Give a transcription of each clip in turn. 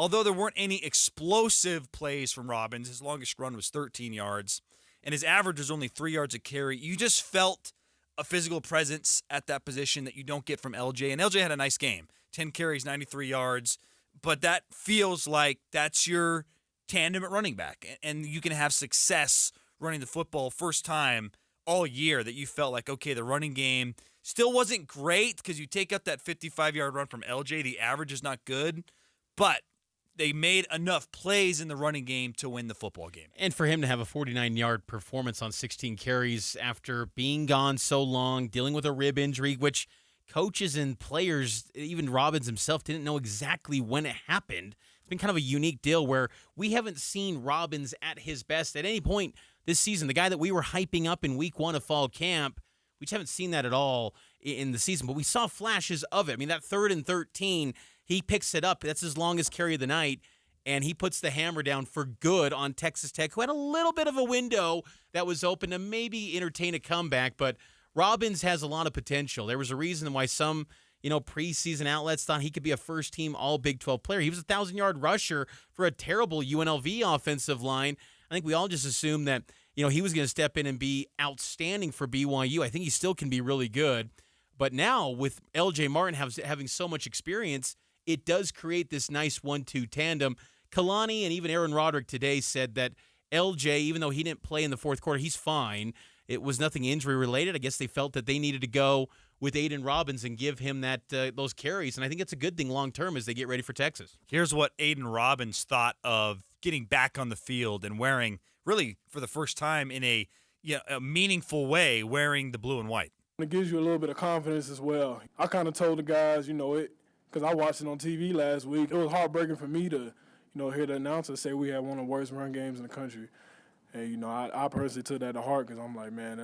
although there weren't any explosive plays from Robbins, his longest run was 13 yards, and his average was only 3 yards a carry. You just felt a physical presence at that position that you don't get from LJ. And LJ had a nice game, 10 carries, 93 yards, but that feels like that's your tandem at running back, and you can have success running the football first time all year that you felt like, okay, the running game still wasn't great because you take out that 55-yard run from LJ. The average is not good, but they made enough plays in the running game to win the football game. And for him to have a 49-yard performance on 16 carries after being gone so long, dealing with a rib injury, which coaches and players, even Robbins himself, didn't know exactly when it happened. It's been kind of a unique deal where we haven't seen Robbins at his best at any point this season. The guy that we were hyping up in week 1 of fall camp, we just haven't seen that at all in the season, but we saw flashes of it. I mean, that 3rd and 13, he picks it up. That's his longest carry of the night, and he puts the hammer down for good on Texas Tech, who had a little bit of a window that was open to maybe entertain a comeback, but Robbins has a lot of potential. There was a reason why some, preseason outlets thought he could be a first-team All-Big 12 player. He was a 1,000-yard rusher for a terrible UNLV offensive line. I think we all just assumed that, he was going to step in and be outstanding for BYU. I think he still can be really good. But now, with L.J. Martin having so much experience, it does create this nice 1-2 tandem. Kalani and even Aaron Roderick today said that L.J., even though he didn't play in the fourth quarter, he's fine. It was nothing injury-related. I guess they felt that they needed to go with Aiden Robbins and give him those carries. And I think it's a good thing long-term as they get ready for Texas. Here's what Aiden Robbins thought of getting back on the field and wearing, really for the first time in a meaningful way, wearing the blue and white. It gives you a little bit of confidence as well. I kind of told the guys, because I watched it on TV last week. It was heartbreaking for me to, hear the announcer say we had one of the worst run games in the country. And, I personally took that to heart because I'm like, man,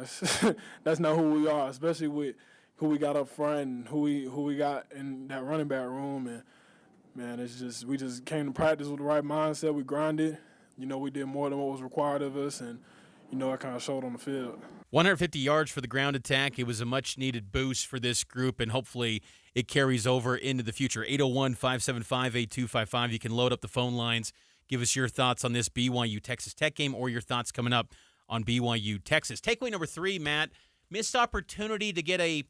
that's not who we are, especially with who we got up front and who we got in that running back room. And, man, we just came to practice with the right mindset. We grinded. We did more than what was required of us, and, it kind of showed on the field. 150 yards for the ground attack. It was a much-needed boost for this group, and hopefully it carries over into the future. 801-575-8255. You can load up the phone lines. Give us your thoughts on this BYU-Texas Tech game or your thoughts coming up on BYU-Texas. Takeaway number 3, Matt, missed opportunity to get a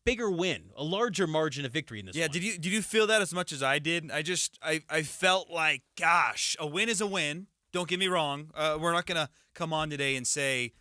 bigger win, a larger margin of victory in this one. Yeah, did you feel that as much as I did? I felt like, gosh, a win is a win. Don't get me wrong. We're not going to come on today and say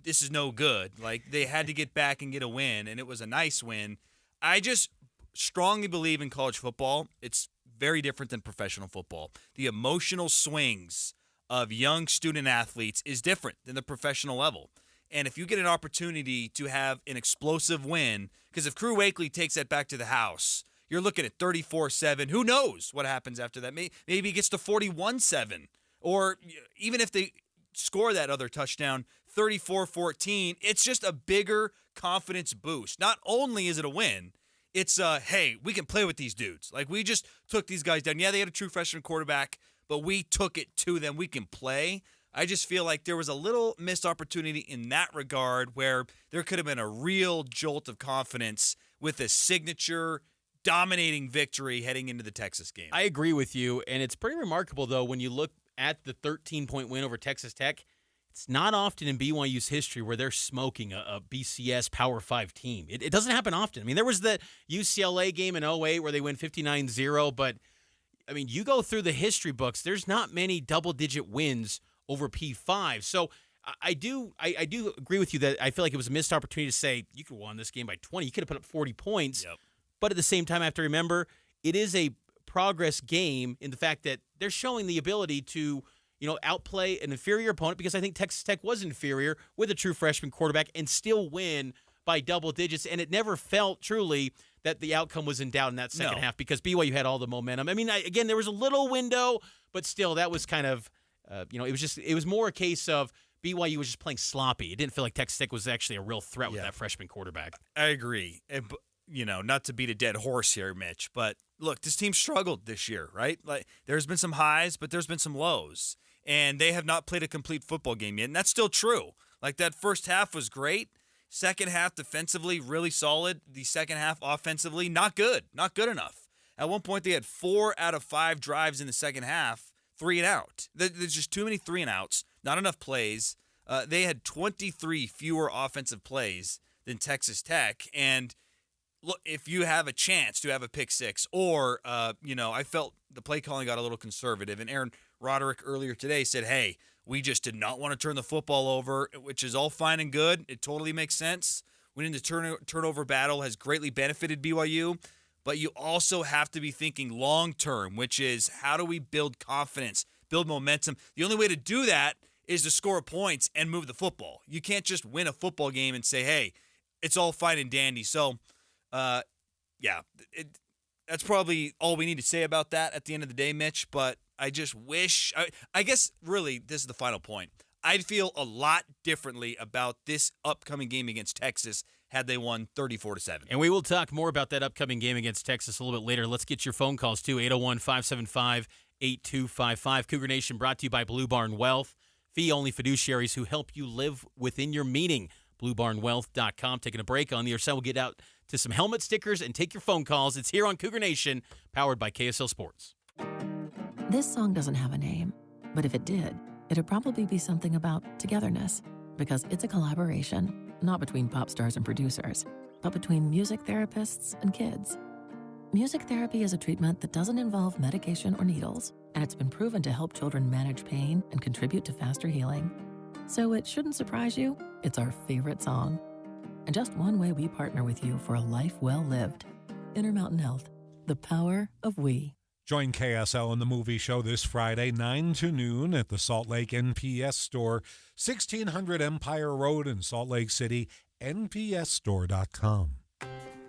this is no good. Like, they had to get back and get a win, and it was a nice win. I just strongly believe in college football. It's very different than professional football. The emotional swings of young student athletes is different than the professional level. And if you get an opportunity to have an explosive win, because if Crew Wakely takes that back to the house, you're looking at 34-7. Who knows what happens after that? Maybe it gets to 41-7. Or even if they score that other touchdown, 34-14, it's just a bigger confidence boost. Not only is it a win, it's, hey, we can play with these dudes. Like, we just took these guys down. Yeah, they had a true freshman quarterback, but we took it to them. We can play. I just feel like there was a little missed opportunity in that regard where there could have been a real jolt of confidence with a signature dominating victory heading into the Texas game. I agree with you, and it's pretty remarkable, though, when you look at the 13-point win over Texas Tech. It's not often in BYU's history where they're smoking a BCS Power 5 team. It doesn't happen often. I mean, there was the UCLA game in 08 where they win 59-0, but, I mean, you go through the history books, there's not many double-digit wins over P5. So I do agree with you that I feel like it was a missed opportunity to say you could have won this game by 20. You could have put up 40 points. Yep. But at the same time, I have to remember it is a progress game in the fact that they're showing the ability to, outplay an inferior opponent, because I think Texas Tech was inferior with a true freshman quarterback and still win by double digits. And it never felt truly that the outcome was in doubt in that second half because BYU had all the momentum. I mean, again, there was a little window, but still that was kind of, it was more a case of BYU was just playing sloppy. It didn't feel like Texas Tech was actually a real threat with that freshman quarterback. I agree. And, not to beat a dead horse here, Mitch, but look, this team struggled this year, right? Like, there's been some highs, but there's been some lows, and they have not played a complete football game yet, and that's still true. Like, that first half was great. Second half defensively, really solid. The second half offensively, not good enough. At one point, they had 4 out of 5 drives in the second half, 3 and out. There's just too many 3 and outs, not enough plays. They had 23 fewer offensive plays than Texas Tech. And look, if you have a chance to have a pick six, or, I felt the play calling got a little conservative. And Aaron Roderick earlier today said, hey, we just did not want to turn the football over, which is all fine and good. It totally makes sense. Winning the turnover battle has greatly benefited BYU. But you also have to be thinking long-term, which is how do we build confidence, build momentum? The only way to do that is to score points and move the football. You can't just win a football game and say, hey, it's all fine and dandy. So, that's probably all we need to say about that at the end of the day, Mitch. But I just wish, I guess really this is the final point. I'd feel a lot differently about this upcoming game against Texas had they won 34-7. And we will talk more about that upcoming game against Texas a little bit later. Let's get your phone calls too, 801-575-8255. Cougar Nation brought to you by Blue Barn Wealth, fee-only fiduciaries who help you live within your meaning. BlueBarnWealth.com. Taking a break on the other side. We'll get out to some helmet stickers and take your phone calls. It's here on Cougar Nation, powered by KSL Sports. This song doesn't have a name, but if it did, it'd probably be something about togetherness, because it's a collaboration, not between pop stars and producers, but between music therapists and kids. Music therapy is a treatment that doesn't involve medication or needles, and it's been proven to help children manage pain and contribute to faster healing. So it shouldn't surprise you, it's our favorite song. And just one way we partner with you for a life well lived. Intermountain Health, the power of we. Join KSL in the movie show this Friday, 9 to noon at the Salt Lake NPS store, 1600 Empire Road in Salt Lake City, npsstore.com.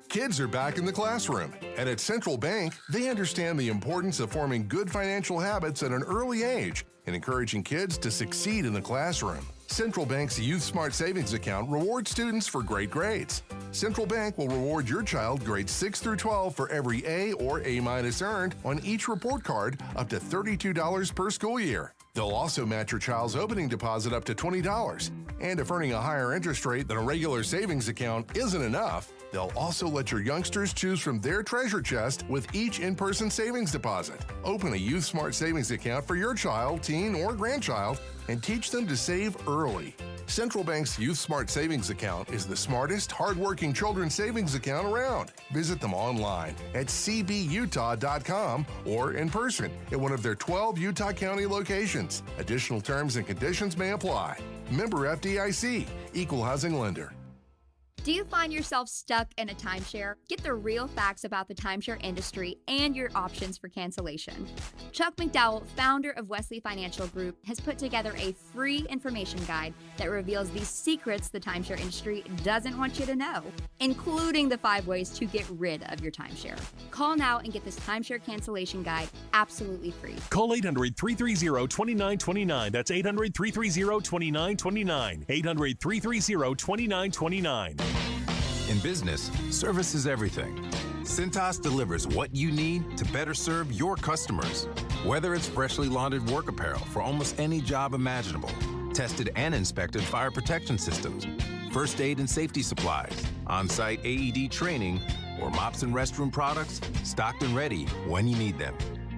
Kids are back in the classroom, and at Central Bank, they understand the importance of forming good financial habits at an early age and encouraging kids to succeed in the classroom. Central Bank's Youth Smart Savings Account rewards students for great grades. Central Bank will reward your child grades 6 through 12 for every A or A- earned on each report card up to $32 per school year. They'll also match your child's opening deposit up to $20. And if earning a higher interest rate than a regular savings account isn't enough, they'll also let your youngsters choose from their treasure chest with each in-person savings deposit. Open a Youth Smart Savings Account for your child, teen, or grandchild and teach them to save early. Central Bank's Youth Smart Savings Account is the smartest, hardworking children's savings account around. Visit them online at cbutah.com or in person at one of their 12 Utah County locations. Additional terms and conditions may apply. Member FDIC, Equal Housing Lender. Do you find yourself stuck in a timeshare? Get the real facts about the timeshare industry and your options for cancellation. Chuck McDowell, founder of Wesley Financial Group, has put together a free information guide that reveals the secrets the timeshare industry doesn't want you to know, including the 5 ways to get rid of your timeshare. Call now and get this timeshare cancellation guide absolutely free. Call 800-330-2929. That's 800-330-2929. 800-330-2929. In business, service is everything. Cintas delivers what you need to better serve your customers. Whether it's freshly laundered work apparel for almost any job imaginable, tested and inspected fire protection systems, first aid and safety supplies, on-site AED training, or mops and restroom products, stocked and ready when you need them.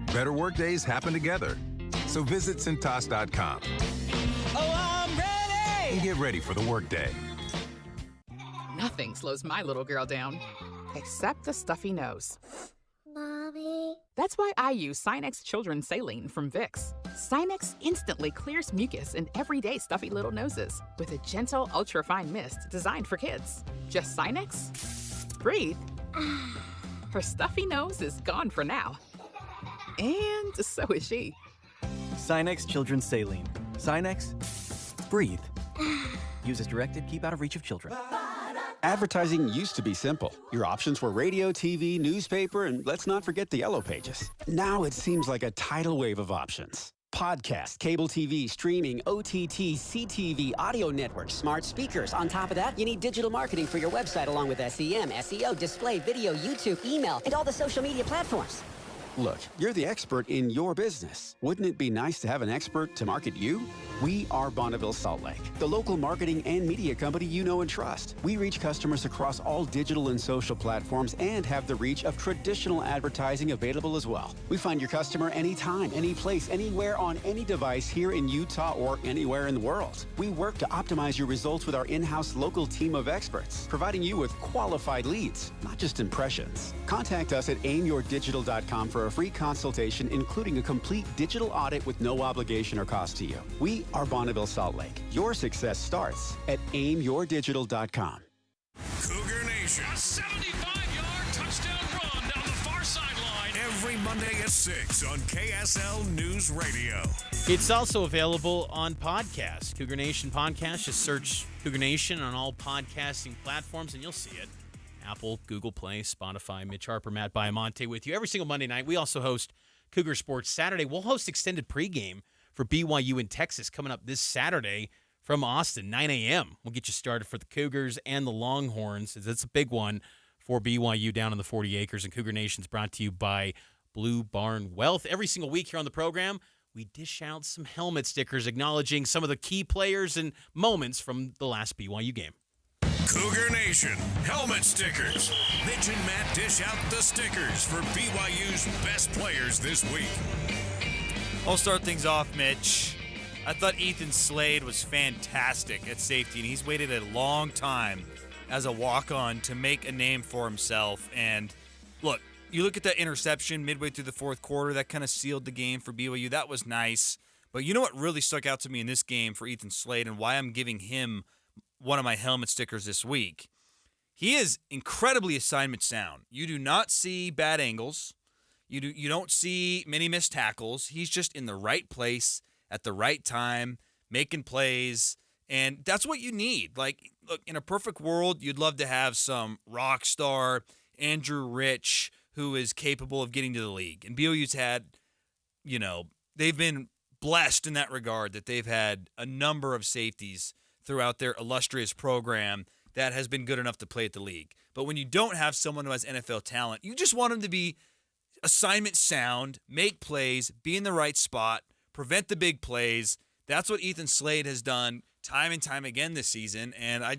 Better work days happen together. So visit Cintas.com. Oh, I'm ready! And get ready for the workday. Nothing slows my little girl down, except a stuffy nose. Mommy. That's why I use Sinex Children's Saline from Vicks. Sinex instantly clears mucus in everyday stuffy little noses with a gentle, ultra-fine mist designed for kids. Just Sinex? Breathe. Her stuffy nose is gone for now. And so is she. Sinex Children's Saline. Sinex, breathe. Use as directed, keep out of reach of children. Advertising used to be simple. Your options were radio, TV, newspaper, and let's not forget the yellow pages. Now it seems like a tidal wave of options. Podcast, cable TV, streaming, OTT, CTV, audio networks, smart speakers. On top of that, you need digital marketing for your website along with SEM, SEO, display, video, YouTube, email, and all the social media platforms. Look, you're the expert in your business. Wouldn't it be nice to have an expert to market you? We are Bonneville Salt Lake, the local marketing and media company you know and trust. We reach customers across all digital and social platforms and have the reach of traditional advertising available as well. We find your customer anytime, any place, anywhere on any device here in Utah or anywhere in the world. We work to optimize your results with our in-house local team of experts, providing you with qualified leads, not just impressions. Contact us at aimyourdigital.com for a free consultation, including a complete digital audit with no obligation or cost to you. We are Bonneville Salt Lake. Your success starts at aimyourdigital.com. Cougar Nation. A 75-yard touchdown run down the far sideline. Every Monday at 6 on KSL News Radio. It's also available on podcast. Cougar Nation podcast. Just search Cougar Nation on all podcasting platforms and you'll see it. Apple, Google Play, Spotify. Mitch Harper, Matt Baiamonte with you every single Monday night. We also host Cougar Sports Saturday. We'll host extended pregame for BYU in Texas coming up this Saturday from Austin, 9 a.m. We'll get you started for the Cougars and the Longhorns. It's a big one for BYU down in the 40 acres. And Cougar Nation's brought to you by Blue Barn Wealth. Every single week here on the program, we dish out some helmet stickers acknowledging some of the key players and moments from the last BYU game. Cougar Nation helmet stickers. Mitch and Matt dish out the stickers for BYU's best players this week. I'll start things off, Mitch. I thought Ethan Slade was fantastic at safety, and he's waited a long time as a walk-on to make a name for himself. And look, you look at that interception midway through the fourth quarter, that kind of sealed the game for BYU. That was nice. But you know what really stuck out to me in this game for Ethan Slade and why I'm giving him one of my helmet stickers this week? He is incredibly assignment sound. You do not see bad angles. You don't see many missed tackles. He's just in the right place at the right time, making plays, and that's what you need. Like, look, in a perfect world, you'd love to have some rock star Andrew Rich who is capable of getting to the league. And BYU's had, they've been blessed in that regard that they've had a number of safeties throughout their illustrious program that has been good enough to play at the league. But when you don't have someone who has NFL talent, you just want them to be assignment sound, make plays, be in the right spot, prevent the big plays. That's what Ethan Slade has done time and time again this season. And I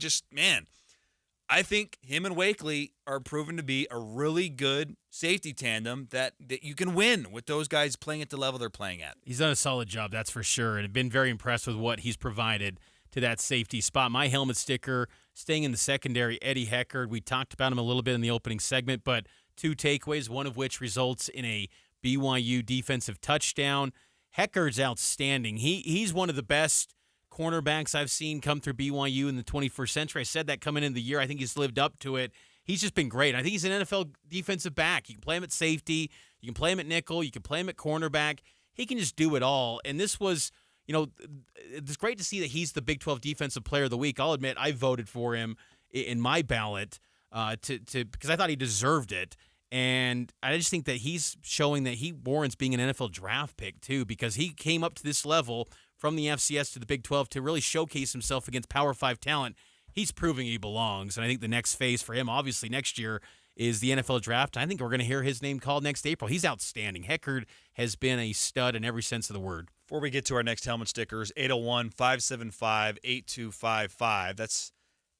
think him and Wakely are proven to be a really good safety tandem that you can win with those guys playing at the level they're playing at. He's done a solid job, that's for sure, and I've been very impressed with what he's provided to that safety spot. My helmet sticker, staying in the secondary, Eddie Heckard. We talked about him a little bit in the opening segment, but 2 takeaways, one of which results in a BYU defensive touchdown. Heckard's outstanding. He's one of the best cornerbacks I've seen come through BYU in the 21st century. I said that coming into the year. I think he's lived up to it. He's just been great. I think he's an NFL defensive back. You can play him at safety. You can play him at nickel. You can play him at cornerback. He can just do it all. And this was, it's great to see that he's the Big 12 Defensive Player of the Week. I'll admit I voted for him in my ballot because I thought he deserved it. And I just think that he's showing that he warrants being an NFL draft pick, too, because he came up to this level from the FCS to the Big 12 to really showcase himself against Power 5 talent. He's proving he belongs. And I think the next phase for him, obviously, next year is the NFL draft. I think we're going to hear his name called next April. He's outstanding. Heckard has been a stud in every sense of the word. Before we get to our next helmet stickers, 801-575-8255. That's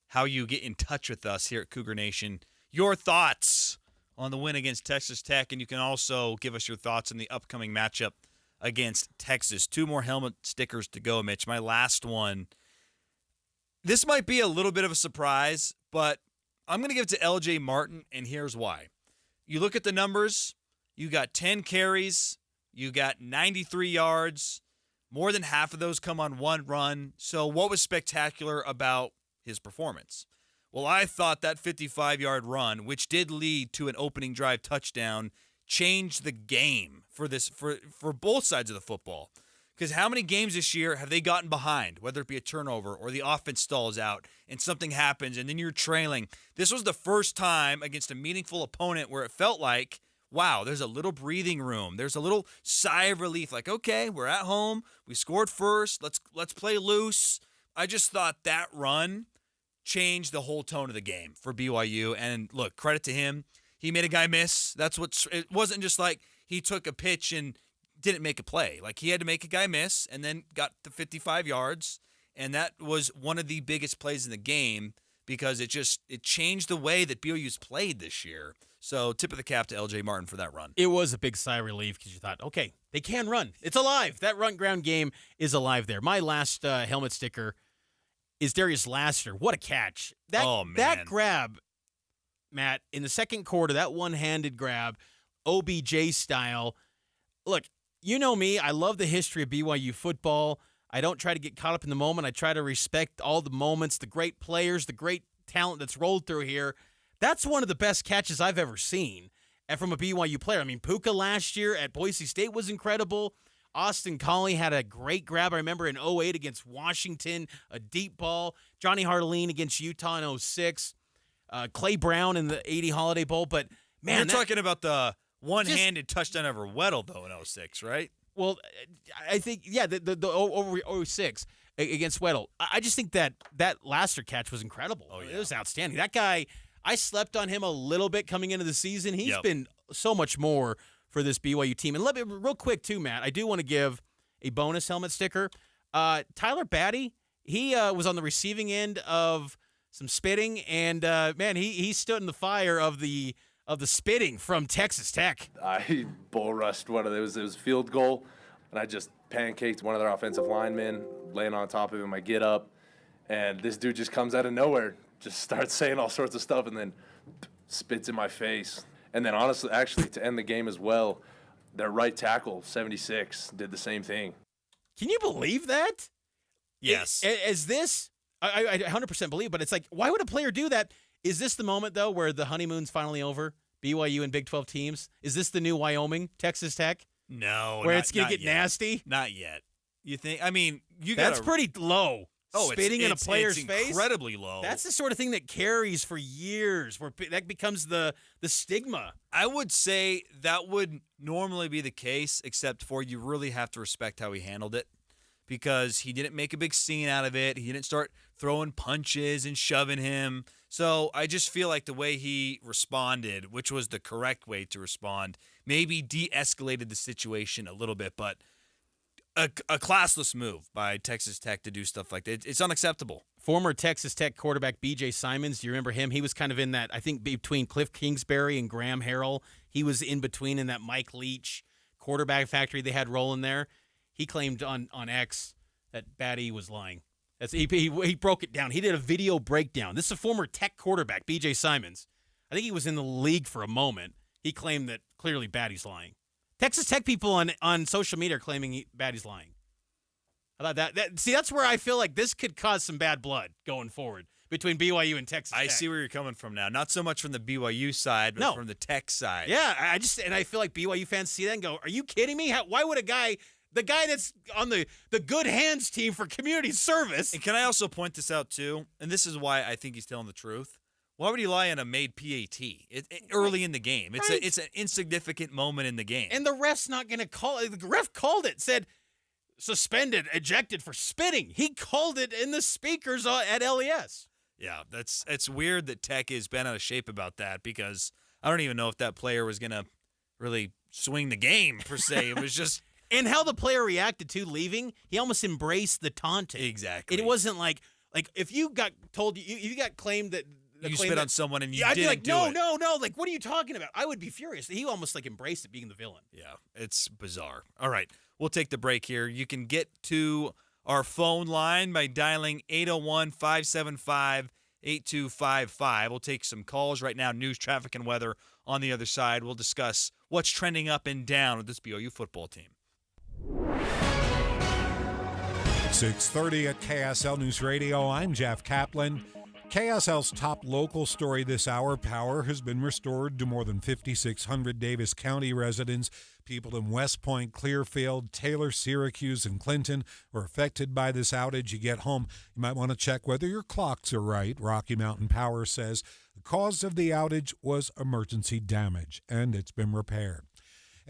how you get in touch with us here at Cougar Nation. Your thoughts on the win against Texas Tech, and you can also give us your thoughts on the upcoming matchup against Texas. 2 more helmet stickers to go, Mitch. My last one. This might be a little bit of a surprise, but I'm going to give it to LJ Martin, and here's why. You look at the numbers, you got 10 carries, you got 93 yards, more than half of those come on one run. So what was spectacular about his performance? Well, I thought that 55-yard run, which did lead to an opening drive touchdown, changed the game for both sides of the football. Because how many games this year have they gotten behind, whether it be a turnover or the offense stalls out and something happens and then you're trailing? This was the first time against a meaningful opponent where it felt like, wow, there's a little breathing room. There's a little sigh of relief, like, okay, we're at home. We scored first. Let's play loose. I just thought that run changed the whole tone of the game for BYU. And look, credit to him. He made a guy miss. It wasn't just like he took a pitch and didn't make a play. Like, he had to make a guy miss and then got the 55 yards, and that was one of the biggest plays in the game because it changed the way that BYU's played this year. So tip of the cap to LJ Martin for that run. It was a big sigh of relief because you thought, okay, they can run. It's alive. That run ground game is alive there. My last helmet sticker is Darius Lassiter. What a catch. That grab, Matt, in the second quarter, that one-handed grab, OBJ style. Look, you know me. I love the history of BYU football. I don't try to get caught up in the moment. I try to respect all the moments, the great players, the great talent that's rolled through here. That's one of the best catches I've ever seen from a BYU player. I mean, Puka last year at Boise State was incredible. Austin Collie had a great grab. I remember in 2008 against Washington, a deep ball. Johnny Hardeline against Utah in 2006. Clay Brown in the 80 Holiday Bowl. But, man, you're talking about the one-handed touchdown over Weddle, though, in 2006, right? Well, I think, yeah, the over 06 against Weddle. I just think that Lassiter catch was incredible. Oh, yeah. It was outstanding. That guy, I slept on him a little bit coming into the season. He's been so much more for this BYU team. And let me, real quick, too, Matt, I do want to give a bonus helmet sticker. Tyler Batty, he was on the receiving end of some spitting, and, man, he stood in the fire of the spitting from Texas Tech. I bull rushed one of those. It was a field goal, and I just pancaked one of their offensive linemen, laying on top of him. I get up, and this dude just comes out of nowhere, just starts saying all sorts of stuff, and then spits in my face. And then, honestly, actually, to end the game as well, their right tackle, 76, did the same thing. Can you believe that? Yes. Is this, I 100% believe, but it's like, why would a player do that? Is this the moment, though, where the honeymoon's finally over? BYU and Big 12 teams? Is this the new Wyoming, Texas Tech? No. Where it's going to get nasty? Not yet. You think? I mean, that's pretty low. Oh, spitting in a player's face? Incredibly low. That's the sort of thing that carries for years, where that becomes the stigma. I would say that would normally be the case, except for you really have to respect how he handled it, because he didn't make a big scene out of it. He didn't start throwing punches and shoving him. So I just feel like the way he responded, which was the correct way to respond, maybe de-escalated the situation a little bit, but a classless move by Texas Tech to do stuff like that. It's unacceptable. Former Texas Tech quarterback B.J. Simons, do you remember him? He was kind of in that, I think, between Cliff Kingsbury and Graham Harrell. He was in between in that Mike Leach quarterback factory they had rolling there. He claimed on X that Batty was lying. He broke it down. He did a video breakdown. This is a former Tech quarterback, B.J. Simons. I think he was in the league for a moment. He claimed that clearly Batty's lying. Texas Tech people on social media are claiming Batty's lying. I thought see, that's where I feel like this could cause some bad blood going forward between BYU and Texas Tech. I see where you're coming from now. Not so much from the BYU side, but from the Tech side. Yeah, I feel like BYU fans see that and go, are you kidding me? Why would the guy that's on the good hands team for community service. And can I also point this out too? And this is why I think he's telling the truth. Why would he lie on a made PAT early in the game? It's an insignificant moment in the game. And the ref's not going to call it. The ref called it, said suspended, ejected for spitting. He called it in the speakers at LES. Yeah, it's weird that Tech is bent out of shape about that, because I don't even know if that player was going to really swing the game per se. It was just... And how the player reacted to leaving, he almost embraced the taunting. Exactly. It wasn't like if you got told, if you got claimed that you spit on someone and you I'd didn't be like, do it. No. Like, what are you talking about? I would be furious. He almost like embraced it being the villain. Yeah, it's bizarre. All right, we'll take the break here. You can get to our phone line by dialing 801-575-8255. We'll take some calls right now. News, traffic, and weather on the other side. We'll discuss what's trending up and down with this BYU football team. 6:30 at KSL News Radio. I'm Jeff Kaplan. KSL's top local story this hour: power has been restored to more than 5,600 Davis County residents. People in West Point, Clearfield, Taylor, Syracuse, and Clinton were affected by this outage. You get home, you might want to check whether your clocks are right. Rocky Mountain Power says the cause of the outage was emergency damage, and it's been repaired.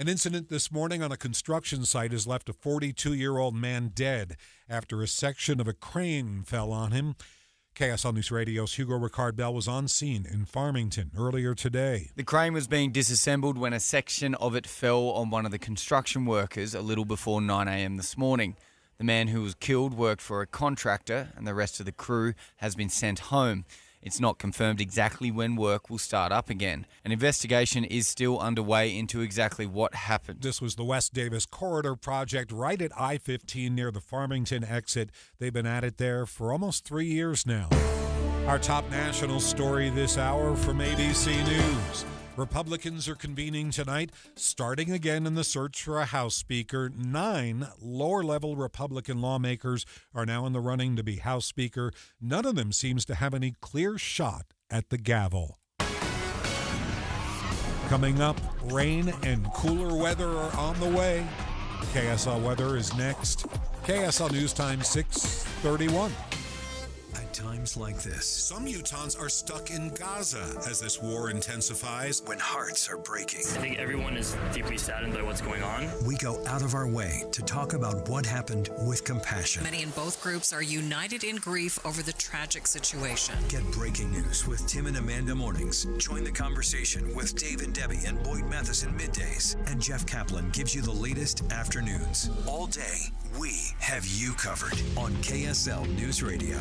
An incident this morning on a construction site has left a 42-year-old man dead after a section of a crane fell on him. KSL News Radio's Hugo Ricard-Bell was on scene in Farmington earlier today. The crane was being disassembled when a section of it fell on one of the construction workers a little before 9 a.m. this morning. The man who was killed worked for a contractor and the rest of the crew has been sent home. It's not confirmed exactly when work will start up again. An investigation is still underway into exactly what happened. This was the West Davis Corridor project right at I-15 near the Farmington exit. They've been at it there for almost 3 years now. Our top national story this hour from ABC News. Republicans are convening tonight, starting again in the search for a House Speaker. 9 lower-level Republican lawmakers are now in the running to be House Speaker. None of them seems to have any clear shot at the gavel. Coming up, rain and cooler weather are on the way. KSL weather is next. KSL News Time 6:31. At times like this, some Utahns are stuck in Gaza as this war intensifies when hearts are breaking. I think everyone is deeply saddened by what's going on. We go out of our way to talk about what happened with compassion. Many in both groups are united in grief over the tragic situation. Get breaking news with Tim and Amanda mornings. Join the conversation with Dave and Debbie and Boyd Matheson middays. And Jeff Kaplan gives you the latest afternoons. All day, we have you covered on KSL News Radio.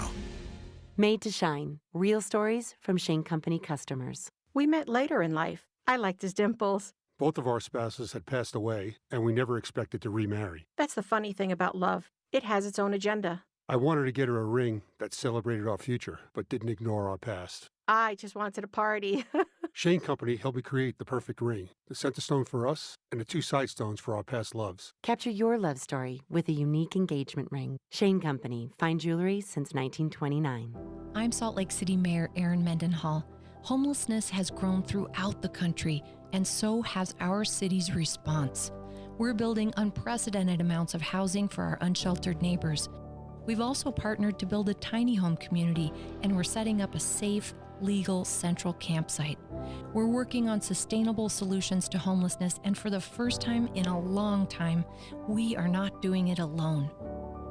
Made to Shine. Real stories from Shane Company customers. We met later in life. I liked his dimples. Both of our spouses had passed away, and we never expected to remarry. That's the funny thing about love. It has its own agenda. I wanted to get her a ring that celebrated our future, but didn't ignore our past. I just wanted a party. Shane Company helped me create the perfect ring, the center stone for us and the 2 side stones for our past loves. Capture your love story with a unique engagement ring. Shane Company, fine jewelry since 1929. I'm Salt Lake City Mayor Erin Mendenhall. Homelessness has grown throughout the country, and so has our city's response. We're building unprecedented amounts of housing for our unsheltered neighbors. We've also partnered to build a tiny home community, and we're setting up a safe, legal central campsite. We're working on sustainable solutions to homelessness, and for the first time in a long time, we are not doing it alone.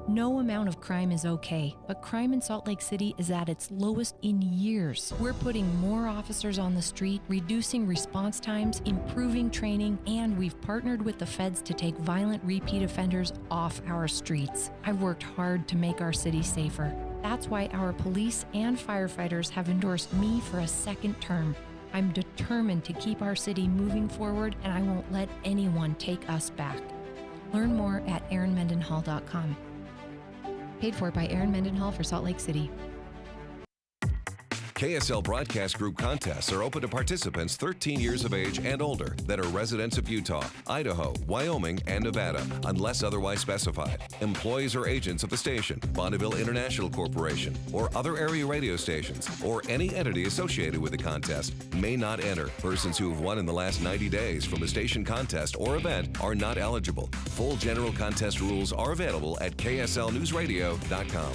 No amount of crime is okay, but crime in Salt Lake City is at its lowest in years. We're putting more officers on the street, reducing response times, improving training, and we've partnered with the feds to take violent repeat offenders off our streets. I've worked hard to make our city safer. That's why our police and firefighters have endorsed me for a second term. I'm determined to keep our city moving forward, and I won't let anyone take us back. Learn more at erinmendenhall.com. Paid for by Erin Mendenhall for Salt Lake City. KSL Broadcast Group contests are open to participants 13 years of age and older that are residents of Utah, Idaho, Wyoming, and Nevada, unless otherwise specified. Employees or agents of the station, Bonneville International Corporation, or other area radio stations, or any entity associated with the contest may not enter. Persons who have won in the last 90 days from a station contest or event are not eligible. Full general contest rules are available at kslnewsradio.com.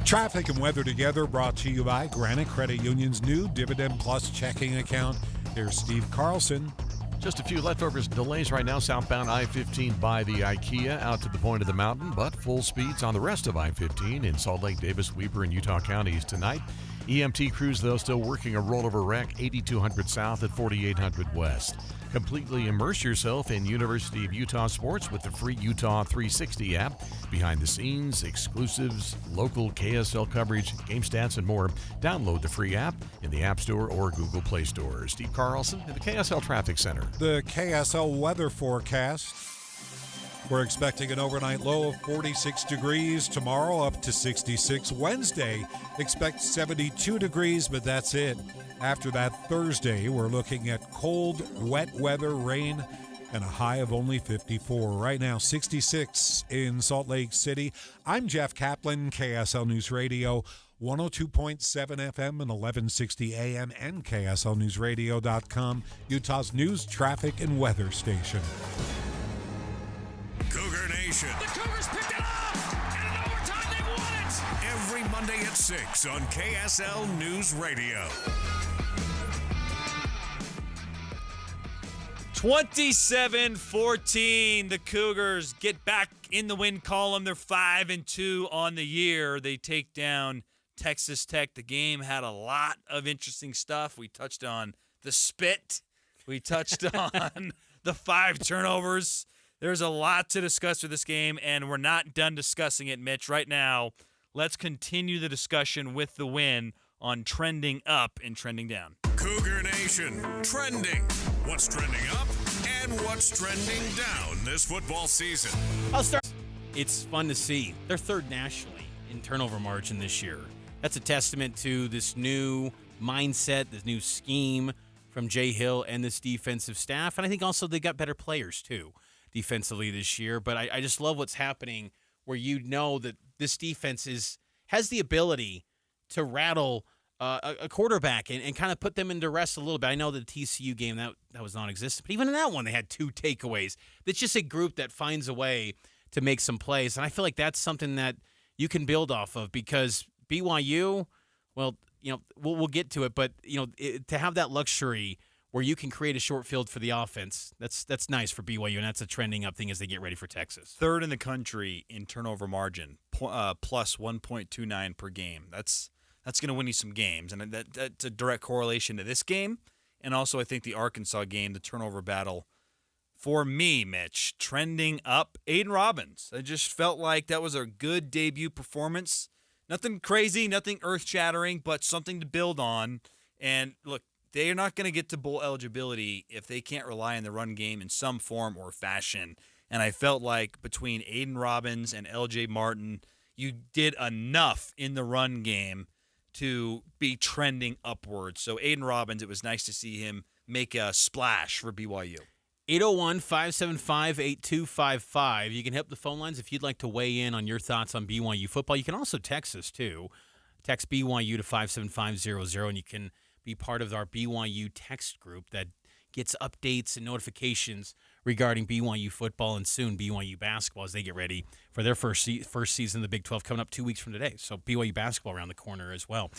Traffic and weather together brought to you by Granite Credit Union's new Dividend Plus checking account. Here's Steve Carlson. Just a few leftovers delays right now, southbound I-15 by the IKEA out to the point of the mountain, but full speeds on the rest of I-15 in Salt Lake, Davis, Weber, and Utah counties tonight. EMT crews, though, still working a rollover wreck, 8200 south at 4800 west. Completely immerse yourself in University of Utah sports with the free Utah 360 app. Behind the scenes, exclusives, local KSL coverage, game stats, and more. Download the free app in the App Store or Google Play Store. Steve Carlson at the KSL Traffic Center. The KSL weather forecast. We're expecting an overnight low of 46 degrees. Tomorrow up to 66. Wednesday, expect 72 degrees, but that's it. After that, Thursday, we're looking at cold, wet weather, rain, and a high of only 54. Right now, 66 in Salt Lake City. I'm Jeff Kaplan, KSL News Radio, 102.7 FM and 1160 AM and KSLNewsRadio.com, Utah's news, traffic, and weather station. Cougar Nation. The Cougars picked it up! And in overtime, they won it! Every Monday at 6 on KSL News Radio. 27-14, the Cougars get back in the win column. They're 5-2 on the year. They take down Texas Tech. The game had a lot of interesting stuff. We touched on the spit. We touched on the 5 turnovers. There's a lot to discuss with this game, and we're not done discussing it, Mitch. Right now, let's continue the discussion with the win on trending up and trending down. Cougar Nation, trending. What's trending up and what's trending down this football season? I'll start. It's fun to see. They're third nationally in turnover margin this year. That's a testament to this new mindset, this new scheme from Jay Hill and this defensive staff. And I think also they got better players, too, defensively this year. But I just love what's happening where you know that this defense has the ability to rattle a quarterback and kind of put them into rest a little bit. I know the TCU game, that was non-existent, but even in that one, they had 2 takeaways. It's just a group that finds a way to make some plays, and I feel like that's something that you can build off of because BYU, well, we'll get to it, but to have that luxury where you can create a short field for the offense, that's nice for BYU, and that's a trending up thing as they get ready for Texas. Third in the country in turnover margin, plus 1.29 per game. That's going to win you some games, and that's a direct correlation to this game, and also I think the Arkansas game, the turnover battle. For me, Mitch, trending up, Aiden Robbins. I just felt like that was a good debut performance. Nothing crazy, nothing earth-shattering, but something to build on. And look, they are not going to get to bowl eligibility if they can't rely on the run game in some form or fashion. And I felt like between Aiden Robbins and LJ Martin, you did enough in the run game to be trending upwards. So Aiden Robbins, it was nice to see him make a splash for BYU. 801-575-8255. You can hit the phone lines if you'd like to weigh in on your thoughts on BYU football. You can also text us, too. Text BYU to 57500, and you can be part of our BYU text group that gets updates and notifications regarding BYU football and soon BYU basketball as they get ready for their first season of the Big 12 coming up 2 weeks from today. So BYU basketball around the corner as well.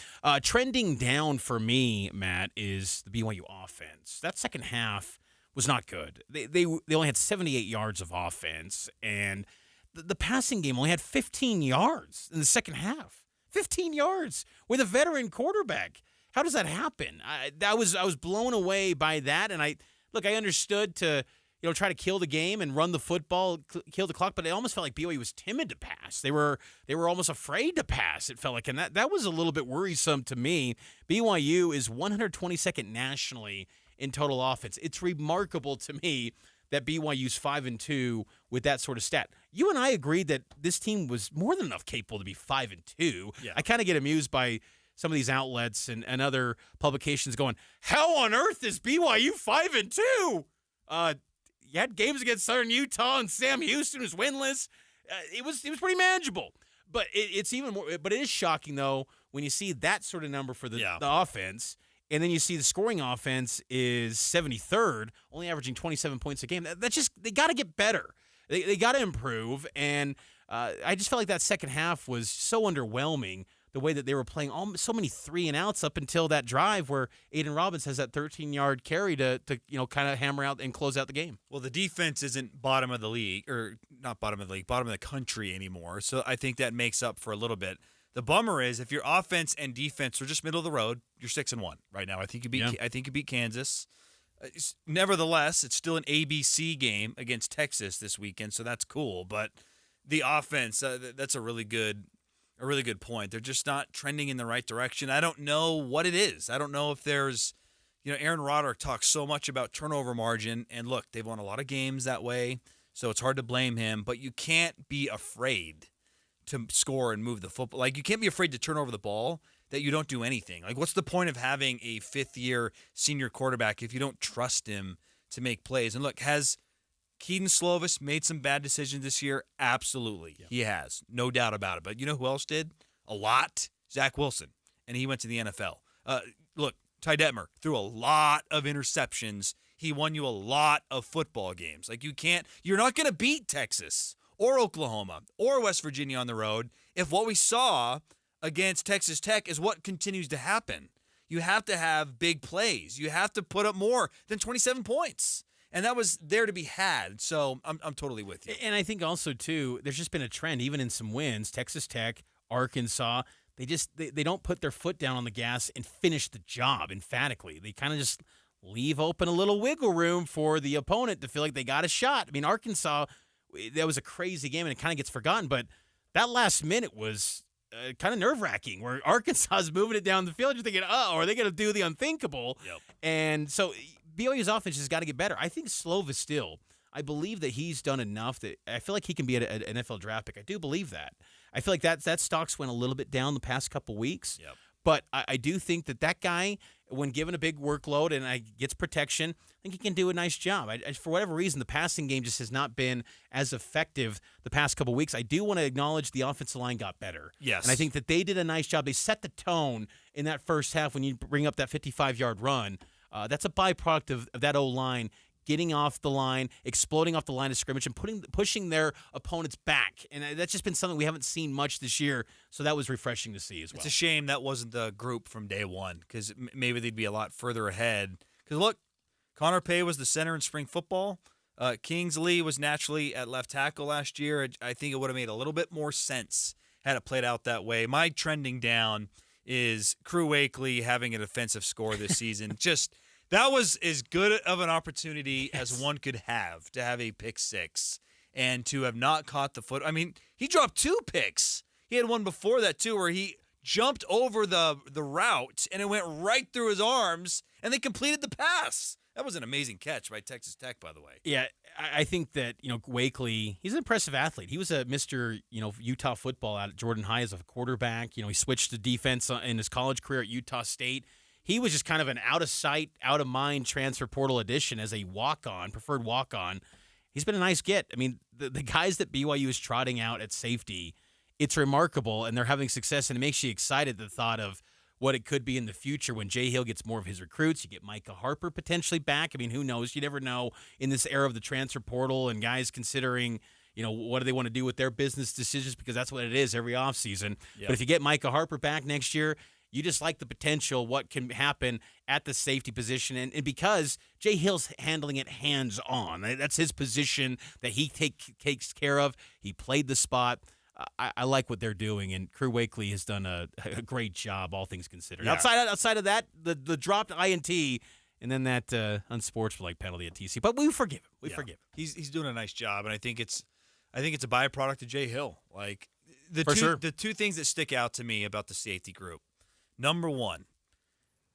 Trending down for me, Matt, is the BYU offense. That second half was not good. They only had 78 yards of offense, and the passing game only had 15 yards in the second half. 15 yards with a veteran quarterback. How does that happen? I was blown away by that, and I understood to try to kill the game and run the football, kill the clock, but it almost felt like BYU was timid to pass. They were almost afraid to pass. It felt like, and that was a little bit worrisome to me. BYU is 122nd nationally in total offense. It's remarkable to me that BYU's 5-2 with that sort of stat. You and I agreed that this team was more than enough capable to be 5-2. Yeah. I kind of get amused by some of these outlets and other publications going, how on earth is BYU 5-2? You had games against Southern Utah and Sam Houston was winless. It was pretty manageable. But it's even more. But it is shocking though when you see that sort of number for the offense, and then you see the scoring offense is 73rd, only averaging 27 points a game. That's just they got to get better. They got to improve, and I just felt like that second half was so underwhelming. The way that they were playing so many 3-and-outs up until that drive where Aiden Robbins has that 13-yard carry to kind of hammer out and close out the game. Well, the defense isn't bottom of the league, or not bottom of the league, bottom of the country anymore. So I think that makes up for a little bit. The bummer is if your offense and defense are just middle of the road, you're 6-1 right now. I think you beat Kansas. Nevertheless, it's still an ABC game against Texas this weekend, so that's cool. But the offense, that's a really good point. They're just not trending in the right direction. I don't know what it is. I don't know if there's, Aaron Roderick talks so much about turnover margin, and look, they've won a lot of games that way, so it's hard to blame him, but you can't be afraid to score and move the football. Like, you can't be afraid to turn over the ball that you don't do anything. Like, what's the point of having a fifth-year senior quarterback if you don't trust him to make plays? And look, has Keaton Slovis made some bad decisions this year? Absolutely. Yeah. He has. No doubt about it. But you know who else did? A lot? Zach Wilson. And he went to the NFL. Look, Ty Detmer threw a lot of interceptions. He won you a lot of football games. Like, you're not going to beat Texas or Oklahoma or West Virginia on the road if what we saw against Texas Tech is what continues to happen. You have to have big plays. You have to put up more than 27 points. And that was there to be had. So I'm totally with you. And I think also, too, there's just been a trend, even in some wins, Texas Tech, Arkansas, they don't put their foot down on the gas and finish the job emphatically. They kind of just leave open a little wiggle room for the opponent to feel like they got a shot. I mean, Arkansas, that was a crazy game, and it kind of gets forgotten, but that last minute was kind of nerve-wracking, where Arkansas is moving it down the field. You're thinking, are they going to do the unthinkable? Yep. And so BYU's offense has got to get better. I think Slovis still, I believe that he's done enough that I feel like he can be an NFL draft pick. I do believe that. I feel like that stock's went a little bit down the past couple weeks. Yep. But I do think that guy, when given a big workload and gets protection, I think he can do a nice job. For whatever reason, the passing game just has not been as effective the past couple weeks. I do want to acknowledge the offensive line got better. Yes. And I think that they did a nice job. They set the tone in that first half when you bring up that 55-yard run. That's a byproduct of that O-line getting off the line, exploding off the line of scrimmage, and pushing their opponents back. And that's just been something we haven't seen much this year, so that was refreshing to see as well. It's a shame that wasn't the group from day one, because maybe they'd be a lot further ahead. Because, look, Connor Pay was the center in spring football. Kingsley was naturally at left tackle last year. I think it would have made a little bit more sense had it played out that way. My trending down is Crew Wakely having a defensive score this season. That was as good of an opportunity as one could have to have a pick six and to have not caught the foot. I mean, he dropped 2 picks. He had one before that, too, where he jumped over the route and it went right through his arms and they completed the pass. That was an amazing catch by Texas Tech, by the way. Yeah, I think that, Wakely, he's an impressive athlete. He was a Mr., Utah football out at Jordan High as a quarterback. He switched to defense in his college career at Utah State. He was just kind of an out-of-sight, out-of-mind transfer portal addition as a walk-on, preferred walk-on. He's been a nice get. I mean, the guys that BYU is trotting out at safety, it's remarkable, and they're having success, and it makes you excited, the thought of what it could be in the future when Jay Hill gets more of his recruits. You get Micah Harper potentially back. I mean, who knows? You never know in this era of the transfer portal and guys considering, what do they want to do with their business decisions, because that's what it is every offseason. Yep. But if you get Micah Harper back next year, you just like the potential, what can happen at the safety position. And because Jay Hill's handling it hands-on. That's his position that he takes care of. He played the spot. I like what they're doing, and Crew Wakely has done a great job, all things considered. Yeah. Outside of that, the dropped INT, and then that unsportsmanlike penalty at TC. But we forgive him. We forgive him. He's doing a nice job, and I think it's a byproduct of Jay Hill. Like the two things that stick out to me about the safety group. Number one,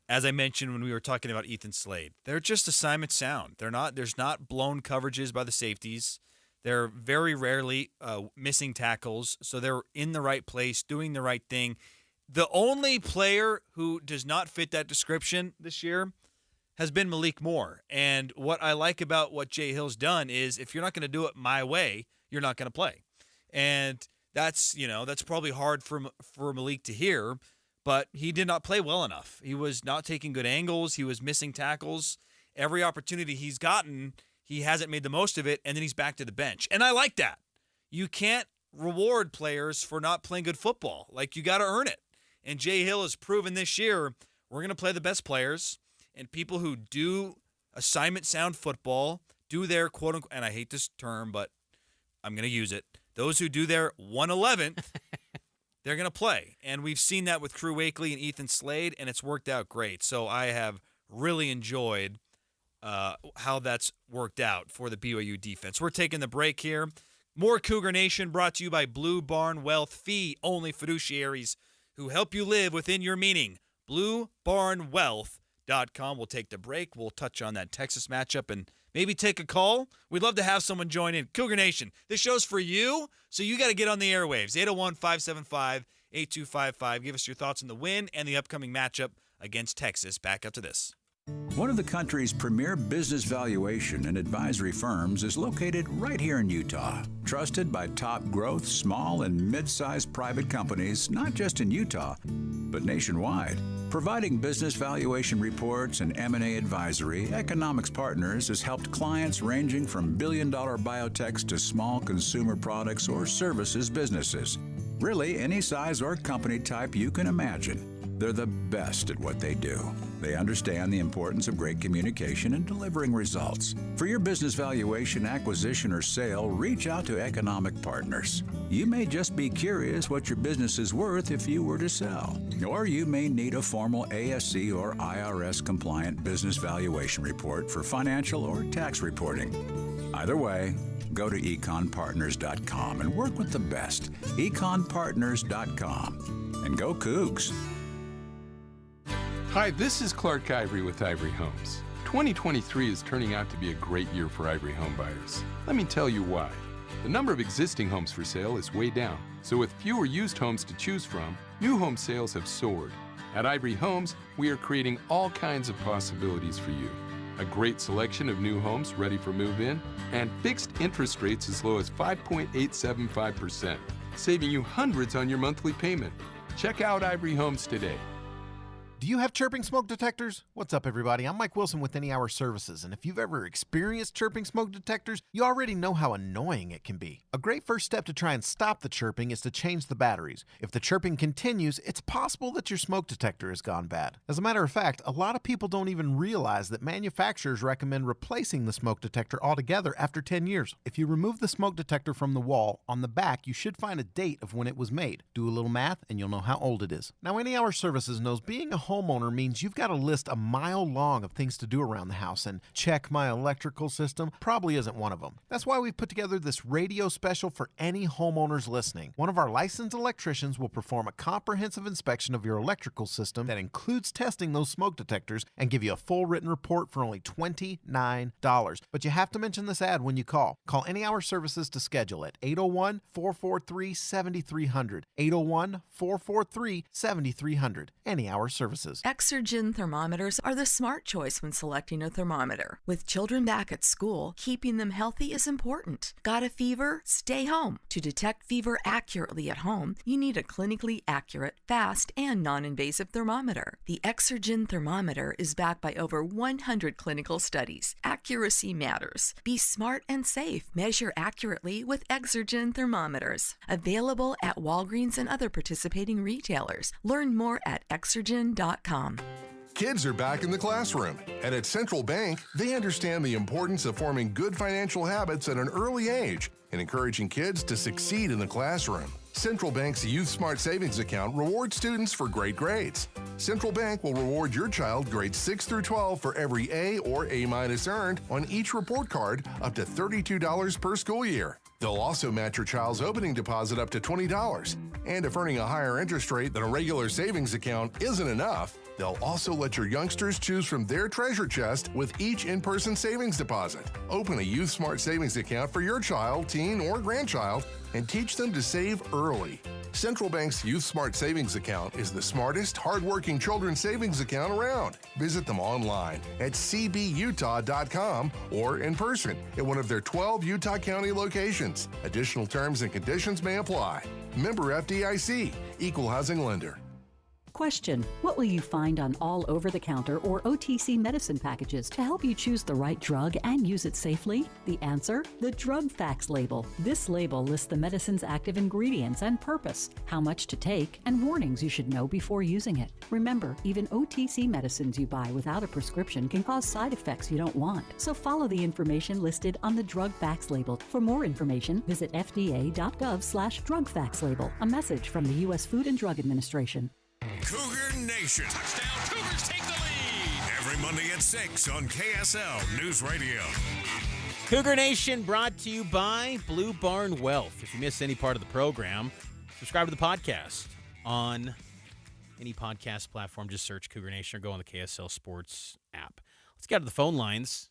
as I mentioned when we were talking about Ethan Slade, they're just assignment sound. There's not blown coverages by the safeties. They're very rarely missing tackles, so they're in the right place, doing the right thing. The only player who does not fit that description this year has been Malik Moore. And what I like about what Jay Hill's done is if you're not going to do it my way, you're not going to play. And that's probably hard for Malik to hear. But he did not play well enough. He was not taking good angles. He was missing tackles. Every opportunity he's gotten, he hasn't made the most of it, and then he's back to the bench. And I like that. You can't reward players for not playing good football. Like, you got to earn it. And Jay Hill has proven this year, we're going to play the best players, and people who do assignment sound football, do their quote-unquote, and I hate this term, but I'm going to use it, those who do their 111th, they're going to play. And we've seen that with Crew Wakely and Ethan Slade, and it's worked out great. So I have really enjoyed how that's worked out for the BYU defense. We're taking the break here. More Cougar Nation brought to you by Blue Barn Wealth, fee-only fiduciaries who help you live within your meaning. BlueBarnWealth.com. We'll take the break. We'll touch on that Texas matchup and maybe take a call. We'd love to have someone join in. Cougar Nation, this show's for you, so you got to get on the airwaves. 801-575-8255. Give us your thoughts on the win and the upcoming matchup against Texas. Back up to this. One of the country's premier business valuation and advisory firms is located right here in Utah. Trusted by top growth, small and mid-sized private companies, not just in Utah, but nationwide. Providing business valuation reports and M&A advisory, Economics Partners has helped clients ranging from billion-dollar biotechs to small consumer products or services businesses. Really, any size or company type you can imagine. They're the best at what they do. They understand the importance of great communication and delivering results. For your business valuation, acquisition, or sale, reach out to Economic Partners. You may just be curious what your business is worth if you were to sell. Or you may need a formal ASC or IRS compliant business valuation report for financial or tax reporting. Either way, go to econpartners.com and work with the best. econpartners.com. And go Cougs. Hi, this is Clark Ivory with Ivory Homes. 2023 is turning out to be a great year for Ivory home buyers. Let me tell you why. The number of existing homes for sale is way down, so with fewer used homes to choose from, new home sales have soared. At Ivory Homes, we are creating all kinds of possibilities for you. A great selection of new homes ready for move-in, and fixed interest rates as low as 5.875%, saving you hundreds on your monthly payment. Check out Ivory Homes today. Do you have chirping smoke detectors? What's up, everybody? I'm Mike Wilson with Any Hour Services, and if you've ever experienced chirping smoke detectors, you already know how annoying it can be. A great first step to try and stop the chirping is to change the batteries. If the chirping continues, it's possible that your smoke detector has gone bad. As a matter of fact, a lot of people don't even realize that manufacturers recommend replacing the smoke detector altogether after 10 years. If you remove the smoke detector from the wall, on the back you should find a date of when it was made. Do a little math and you'll know how old it is. Now, Any Hour Services knows being a homeowner means you've got a list a mile long of things to do around the house, and check my electrical system probably isn't one of them. That's why we've put together this radio special for any homeowners listening. One of our licensed electricians will perform a comprehensive inspection of your electrical system that includes testing those smoke detectors and give you a full written report for only $29. But you have to mention this ad when you call. Call Any Hour Services to schedule at 801-443-7300. 801-443-7300. Any Hour Services. Exergen thermometers are the smart choice when selecting a thermometer. With children back at school, keeping them healthy is important. Got a fever? Stay home. To detect fever accurately at home, you need a clinically accurate, fast, and non-invasive thermometer. The Exergen thermometer is backed by over 100 clinical studies. Accuracy matters. Be smart and safe. Measure accurately with Exergen thermometers. Available at Walgreens and other participating retailers. Learn more at Exergen.com. Kids are back in the classroom, and at Central Bank, they understand the importance of forming good financial habits at an early age and encouraging kids to succeed in the classroom. Central Bank's Youth Smart Savings Account rewards students for great grades. Central Bank will reward your child grades 6 through 12 for every A or A- earned on each report card up to $32 per school year. They'll also match your child's opening deposit up to $20. And if earning a higher interest rate than a regular savings account isn't enough, they'll also let your youngsters choose from their treasure chest with each in-person savings deposit. Open a Youth Smart Savings account for your child, teen, or grandchild and teach them to save early. Central Bank's Youth Smart Savings Account is the smartest, hardworking children's savings account around. Visit them online at cbutah.com or in person at one of their 12 Utah County locations. Additional terms and conditions may apply. Member FDIC, Equal Housing Lender. Question: what will you find on all over-the-counter or OTC medicine packages to help you choose the right drug and use it safely? The answer: the Drug Facts label. This label lists the medicine's active ingredients and purpose, how much to take, and warnings you should know before using it. Remember, even OTC medicines you buy without a prescription can cause side effects you don't want. So follow the information listed on the Drug Facts label. For more information, visit fda.gov/Drug Facts label. A message from the U.S. Food and Drug Administration. Cougar Nation. Touchdown, Cougars take the lead. Every Monday at 6 on KSL News Radio. Cougar Nation brought to you by Blue Barn Wealth. If you miss any part of the program, subscribe to the podcast on any podcast platform. Just search Cougar Nation or go on the KSL Sports app. Let's get to the phone lines.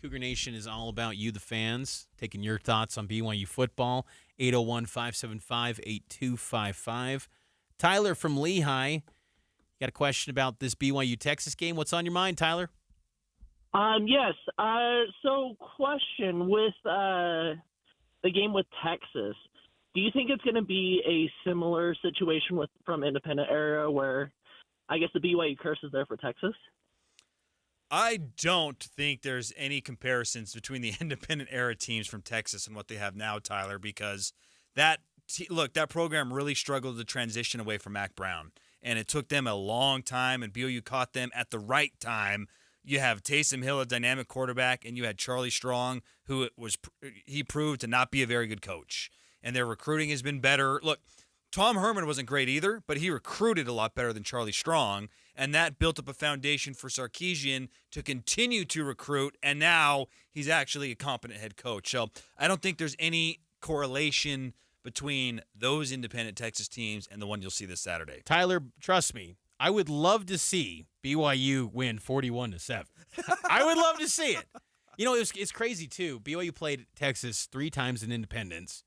Cougar Nation is all about you, the fans, taking your thoughts on BYU football. 801-575-8255. Tyler from Lehigh, got a question about this BYU-Texas game. What's on your mind, Tyler? Yes. So question with the game with Texas. Do you think it's going to be a similar situation from Independent era where I guess the BYU curse is there for Texas? I don't think there's any comparisons between the Independent era teams from Texas and what they have now, Tyler, because that program really struggled to transition away from Mac Brown. and it took them a long time, and BYU caught them at the right time. You have Taysom Hill, a dynamic quarterback, and you had Charlie Strong, who he proved to not be a very good coach. And their recruiting has been better. Look, Tom Herman wasn't great either, but he recruited a lot better than Charlie Strong, and that built up a foundation for Sarkisian to continue to recruit, and now he's actually a competent head coach. So I don't think there's any correlation between those independent Texas teams and the one you'll see this Saturday. Tyler, trust me, I would love to see BYU win 41-7. I would love to see it. You know, it's crazy, too. BYU played Texas 3 times in Independence.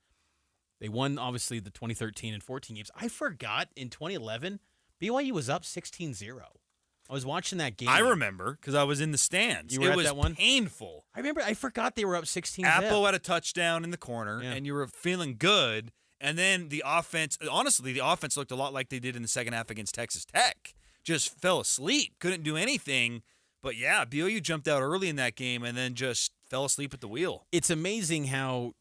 They won, obviously, the 2013 and 14 games. I forgot in 2011, BYU was up 16-0. I was watching that game. I remember because I was in the stands. You were it at was that one? painful. I forgot they were up 16-0. Apple had a touchdown in the corner, and you were feeling good. And then the offense looked a lot like they did in the second half against Texas Tech. Just fell asleep, couldn't do anything. But, yeah, BYU jumped out early in that game and then just fell asleep at the wheel. It's amazing how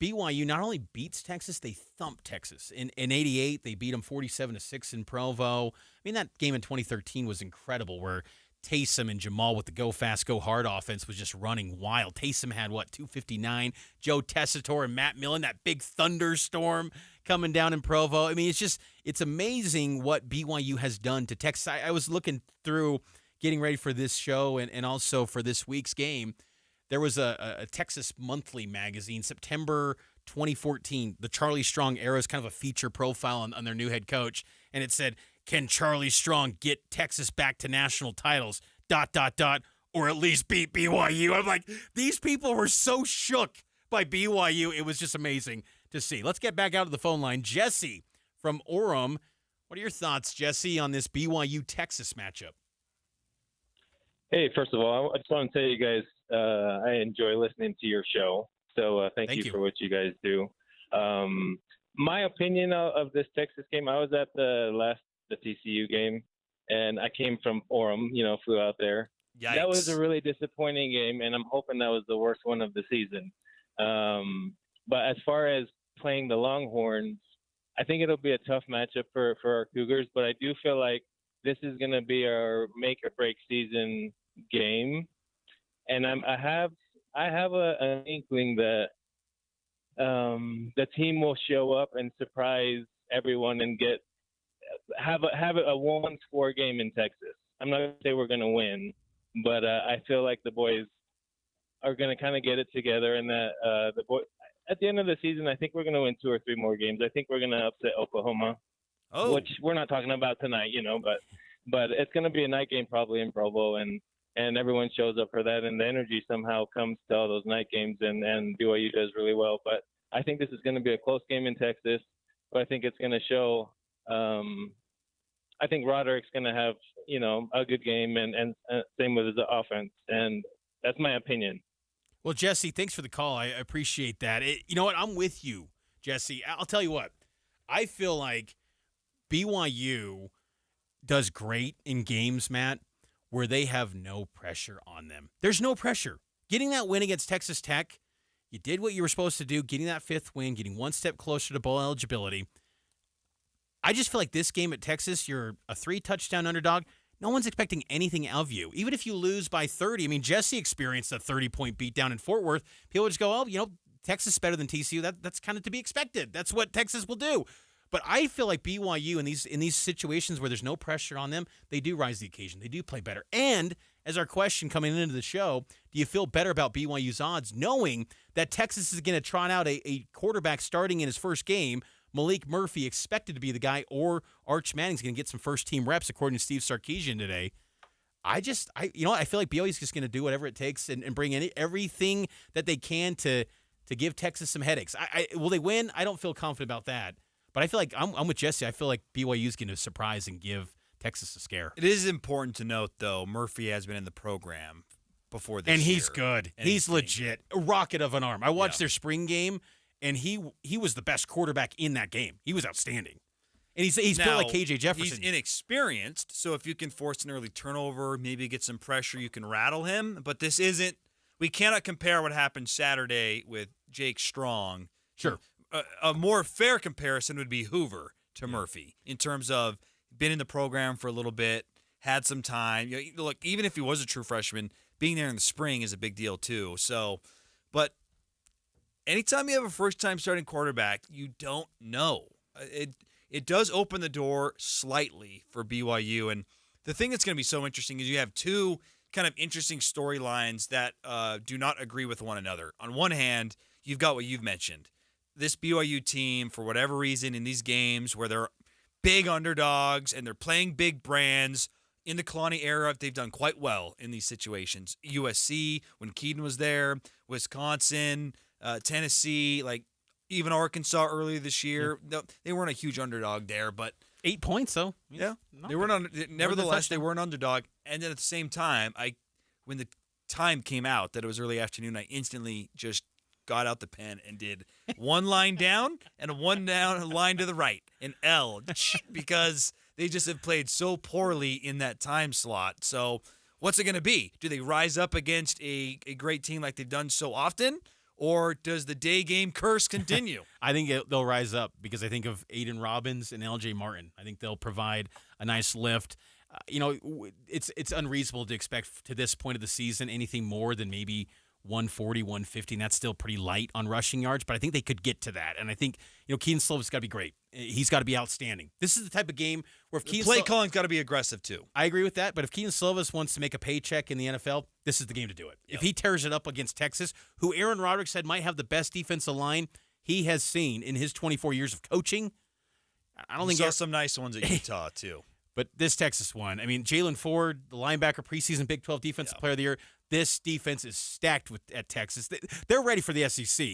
BYU not only beats Texas, they thump Texas. In 88, they beat them 47-6 in Provo. I mean, that game in 2013 was incredible where Taysom and Jamal with the go fast, go hard offense was just running wild. Taysom had, 259. Joe Tessitore and Matt Millen, that big thunderstorm coming down in Provo. I mean, it's amazing what BYU has done to Texas. I was looking through getting ready for this show and also for this week's game. There was a Texas Monthly magazine, September 2014. The Charlie Strong era is kind of a feature profile on their new head coach. And it said, can Charlie Strong get Texas back to national titles, ... or at least beat BYU? I'm like, these people were so shook by BYU. It was just amazing to see. Let's get back out of the phone line. Jesse from Orem. What are your thoughts, Jesse, on this BYU-Texas matchup? Hey, first of all, I just want to tell you guys I enjoy listening to your show. So thank you for what you guys do. My opinion of this Texas game, I was at the TCU game, and I came from Orem, flew out there. Yikes. That was a really disappointing game, and I'm hoping that was the worst one of the season. But as far as playing the Longhorns, I think it'll be a tough matchup for our Cougars, but I do feel like this is going to be our make-or-break season game. And I have an inkling that the team will show up and surprise everyone and have a one-score game in Texas. I'm not going to say we're going to win, but I feel like the boys are going to kind of get it together, and that at the end of the season, I think we're going to win 2 or 3 more games. I think we're going to upset Oklahoma, which we're not talking about tonight, but it's going to be a night game probably in Provo, and everyone shows up for that, and the energy somehow comes to all those night games, and BYU does really well. But I think this is going to be a close game in Texas, but I think it's going to show. I think Roderick's going to have, a good game, and same with his offense, and that's my opinion. Well, Jesse, thanks for the call. I appreciate that. You know what? I'm with you, Jesse. I'll tell you what. I feel like BYU does great in games, Matt, where they have no pressure on them. There's no pressure. Getting that win against Texas Tech, you did what you were supposed to do, getting that 5th win, getting one step closer to bowl eligibility. I just feel like this game at Texas, you're a 3-touchdown underdog. No one's expecting anything of you. Even if you lose by 30, I mean, Jesse experienced a 30-point beatdown in Fort Worth. People just go, Texas is better than TCU. That's kind of to be expected. That's what Texas will do. But I feel like BYU in these situations where there's no pressure on them, they do rise to the occasion. They do play better. And as our question coming into the show, do you feel better about BYU's odds knowing that Texas is going to trot out a quarterback starting in his first game, Malik Murphy expected to be the guy, or Arch Manning's going to get some first-team reps, according to Steve Sarkisian today. I feel like BYU's just going to do whatever it takes and bring in everything that they can to give Texas some headaches. Will they win? I don't feel confident about that. But I feel like I'm with Jesse. I feel like BYU's going to surprise and give Texas a scare. It is important to note, though, Murphy has been in the program before this year. And year. He's good. He's legit. A rocket of an arm. I watched their spring game, and he was the best quarterback in that game. He was outstanding. And he's built like KJ Jefferson. He's inexperienced, so if you can force an early turnover, maybe get some pressure, you can rattle him. But this isn't – we cannot compare what happened Saturday with Jake Strong. Sure. A more fair comparison would be Hoover to Murphy in terms of been in the program for a little bit, had some time. Look, even if he was a true freshman, being there in the spring is a big deal too. So, but anytime you have a first-time starting quarterback, you don't know. It does open the door slightly for BYU. And the thing that's going to be so interesting is you have two kind of interesting storylines that do not agree with one another. On one hand, you've got what you've mentioned. This BYU team, for whatever reason, in these games where they're big underdogs and they're playing big brands, in the Kalani era, they've done quite well in these situations. USC, when Keaton was there, Wisconsin, Tennessee, like even Arkansas earlier this year. Yeah. They weren't a huge underdog there, but 8 points, though. Yeah. They weren't nevertheless, they were an underdog. And then at the same time, when the time came out that it was early afternoon, I instantly just got out the pen and did one line down and a one down line to the right, an L, because they just have played so poorly in that time slot. So what's it going to be? Do they rise up against a great team like they've done so often, or does the day game curse continue? I think they'll rise up because I think of Aiden Robbins and LJ Martin. I think they'll provide a nice lift. It's unreasonable to expect to this point of the season anything more than maybe 140, 150, and that's still pretty light on rushing yards, but I think they could get to that. And I think, Keaton Slovis got to be great. He's got to be outstanding. This is the type of game where if Keaton play calling's got to be aggressive too. I agree with that, but if Keaton Slovis wants to make a paycheck in the NFL, this is the game to do it. Yep. If he tears it up against Texas, who Aaron Roderick said might have the best defensive line he has seen in his 24 years of coaching, I don't think saw some nice ones at Utah too. But this Texas one, I mean, Jalen Ford, the linebacker, preseason Big 12 Defensive Player of the Year. This defense is stacked at Texas. They're ready for the SEC.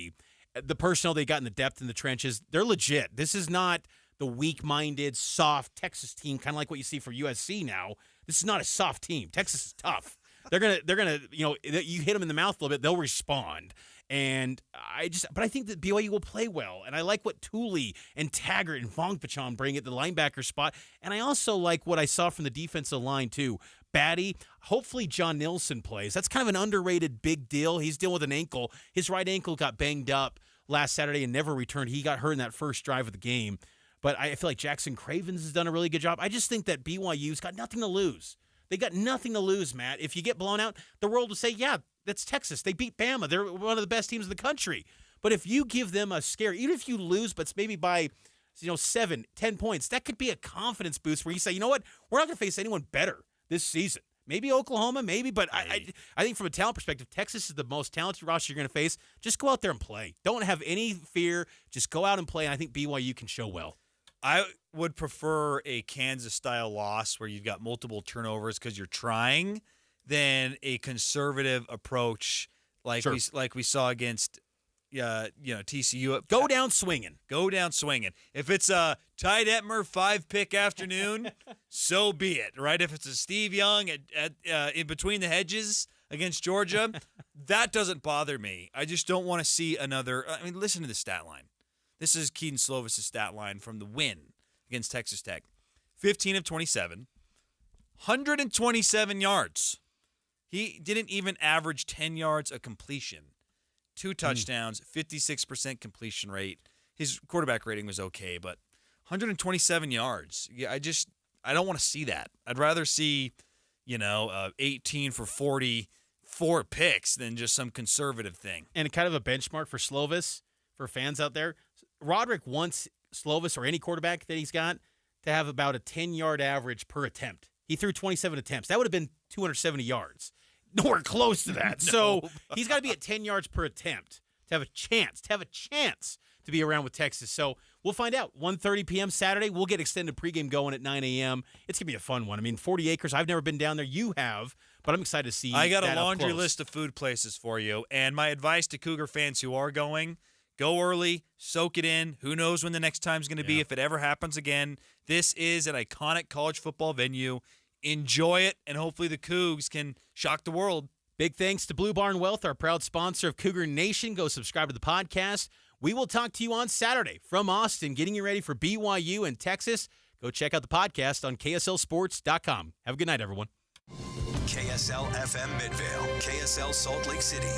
The personnel they got in the depth in the trenches, they're legit. This is not the weak-minded, soft Texas team, kind of like what you see for USC now. This is not a soft team. Texas is tough. They're gonna, you hit them in the mouth a little bit, they'll respond. But I think that BYU will play well, and I like what Tooley and Taggart and Vongpachon bring at the linebacker spot, and I also like what I saw from the defensive line too. Batty, hopefully John Nilsson plays. That's kind of an underrated big deal. He's dealing with an ankle. His right ankle got banged up last Saturday and never returned. He got hurt in that first drive of the game. But I feel like Jackson Cravens has done a really good job. I just think that BYU's got nothing to lose. They got nothing to lose, Matt. If you get blown out, the world will say, yeah, that's Texas. They beat Bama. They're one of the best teams in the country. But if you give them a scare, even if you lose, but it's maybe by 7, 10 points, that could be a confidence boost where you say, you know what, we're not going to face anyone better this season. Maybe Oklahoma, maybe, but I think from a talent perspective, Texas is the most talented roster you're going to face. Just go out there and play. Don't have any fear. Just go out and play, and I think BYU can show well. I would prefer a Kansas-style loss where you've got multiple turnovers because you're trying than a conservative approach like we saw against TCU. Go down swinging. If it's a Ty Detmer 5-pick afternoon, so be it, right? If it's a Steve Young at in between the hedges against Georgia, that doesn't bother me. I just don't want to see another. I mean, listen to the stat line. This is Keaton Slovis' stat line from the win against Texas Tech. 15 of 27, 127 yards. He didn't even average 10 yards a completion. 2 touchdowns, 56% completion rate. His quarterback rating was okay, but 127 yards. Yeah, I don't want to see that. I'd rather see, 18 for 40, 4 picks than just some conservative thing. And kind of a benchmark for Slovis, for fans out there. Roderick wants Slovis or any quarterback that he's got to have about a 10-yard average per attempt. He threw 27 attempts. That would have been 270 yards. Nowhere close to that. No. So he's got to be at 10 yards per attempt to have a chance to be around with Texas. So we'll find out. 1:30 p.m. Saturday. We'll get extended pregame going at 9 a.m. It's going to be a fun one. I mean, 40 acres. I've never been down there. You have. But I'm excited to see I got a laundry list of food places for you. And my advice to Cougar fans who are going, go early, soak it in. Who knows when the next time's going to be, if it ever happens again. This is an iconic college football venue. Enjoy it, and hopefully the Cougs can shock the world. Big thanks to Blue Barn Wealth, our proud sponsor of Cougar Nation. Go subscribe to the podcast. We will talk to you on Saturday from Austin, getting you ready for BYU and Texas. Go check out the podcast on KSLSports.com. Have a good night, everyone. KSL FM Midvale, KSL Salt Lake City.